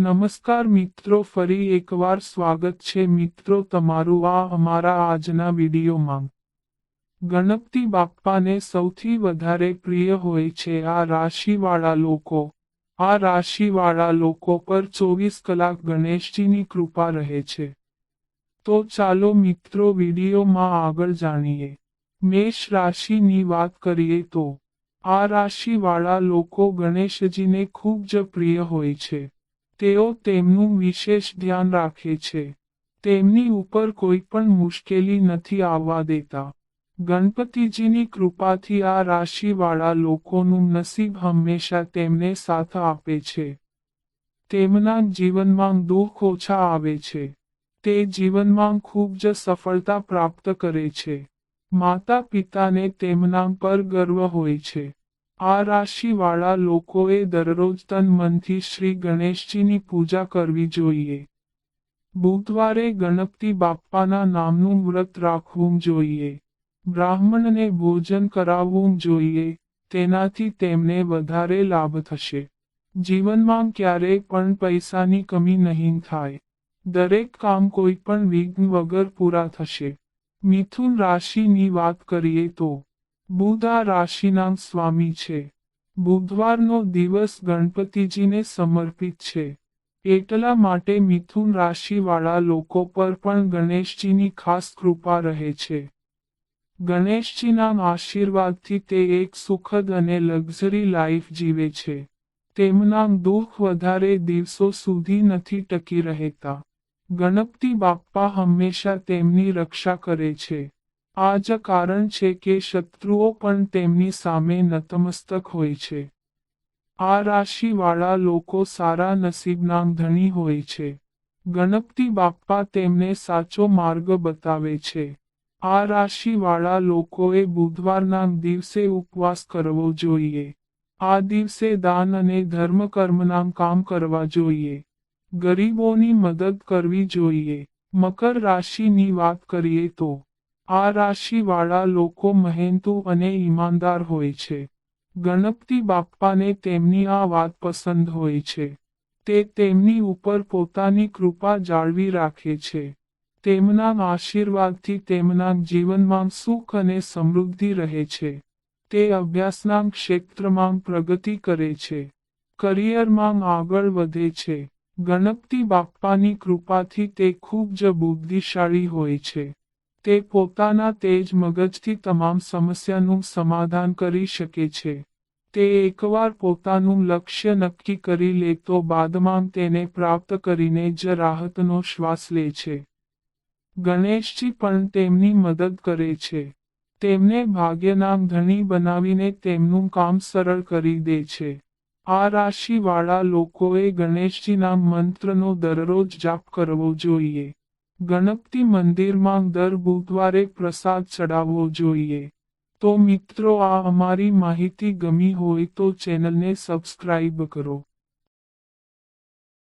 નમસ્કાર મિત્રો, ફરી એકવાર સ્વાગત છે મિત્રો તમારું આ અમારા આજના વિડીયોમાં। ગણપતિ બાપ્પાને સૌથી વધારે પ્રિય હોય છે આ રાશિવાળા લોકો। આ રાશિવાળા લોકો પર 24 કલાક ગણેશજીની કૃપા રહે છે। તો ચાલો મિત્રો વિડીયોમાં આગળ જાણીએ। મેષ રાશિની વાત કરીએ તો આ રાશિવાળા લોકો ગણેશજીને ખૂબ જ પ્રિય હોય છે। તેઓ તેમનું વિશેષ ધ્યાન રાખે છે। તેમની ઉપર કોઈ પણ મુશ્કેલી નથી આવવા દેતા। ગણપતિજીની કૃપાથી આ રાશિવાળા લોકોનું નસીબ હંમેશા તેમને સાથ આપે છે। તેમના જીવનમાં દુઃખ ઓછા આવે છે। તે જીવનમાં ખૂબ જ સફળતા પ્રાપ્ત કરે છે। માતા પિતાને તેમના પર ગર્વ હોય છે। આ રાશિવાળા લોકોએ દરરોજ તન મનથી શ્રી ગણેશજીની પૂજા કરવી જોઈએ। બુધવારે ગણપતિ બાપ્પાના નામનું વ્રત રાખવું જોઈએ। બ્રાહ્મણને ભોજન કરાવવું જોઈએ, તેનાથી તેમને વધારે લાભ થશે। જીવનમાં ક્યારેય પણ પૈસાની કમી નહીં થાય। દરેક કામ કોઈ પણ વિઘ્ન વગર પૂરા થશે। મિથુન રાશિની વાત કરીએ તો બુધ આ રાશિના સ્વામી છે। બુધવારનો દિવસ ગણપતિજીને સમર્પિત છે। એટલા માટે મિથુન રાશિવાળા લોકો પર પણ ગણેશજીની ખાસ કૃપા રહે છે। ગણેશજીના આશીર્વાદથી તે એક સુખદ અને લક્ઝરી લાઈફ જીવે છે। તેમના દુઃખ વધારે દિવસો સુધી નથી ટકી રહેતા। ગણપતિ બાપ્પા હંમેશા તેમની રક્ષા કરે છે। આ જ કારણ છે કે શત્રુઓ પણ તેમની સામે નતમસ્તક હોય છે। આ રાશિવાળા લોકો સારા નસીબના ધણી હોય છે। ગણપતિ બાપ્પા તેમને સાચો માર્ગ બતાવે છે। આ રાશિવાળા લોકોએ બુધવારના દિવસે ઉપવાસ કરવો જોઈએ। આ દિવસે દાન અને ધર્મકર્મના કામ કરવા જોઈએ। ગરીબોની મદદ કરવી જોઈએ। મકર રાશિની વાત કરીએ તો આ રાશિવાળા લોકો મહેનતુ અને ઈમાનદાર હોય છે। ગણપતિ બાપ્પાને તેમની આ વાત પસંદ હોય છે। તે તેમની ઉપર પોતાની કૃપા જાળવી રાખે છે। તેમના આશીર્વાદથી તેમના જીવનમાં સુખ અને સમૃદ્ધિ રહે છે। તે અભ્યાસના ક્ષેત્રમાં પ્રગતિ કરે છે। કરિયરમાં આગળ વધે છે। ગણપતિ બાપ્પાની કૃપાથી તે ખૂબ જ બુદ્ધિશાળી હોય છે। તે પોતાના તેજ મગજથી તમામ સમસ્યાનું સમાધાન કરી શકે છે। તે એકવાર પોતાનું લક્ષ્ય નક્કી કરી લે તો બાદમાં તેને પ્રાપ્ત કરીને જ રાહતનો શ્વાસ લે છે। ગણેશજી પણ તેમની મદદ કરે છે। તેમને ભાગ્યના ધણી બનાવીને તેમનું કામ સરળ કરી દે છે। આ રાશિવાળા લોકોએ ગણેશજીના મંત્રનો દરરોજ જાપ કરવો જોઈએ। ગણપતિ મંદિરમાં દર બુધવારે પ્રસાદ ચડાવવો જોઈએ। તો મિત્રો, આ અમારી માહિતી ગમી હોય તો ચેનલને સબસ્ક્રાઇબ કરો।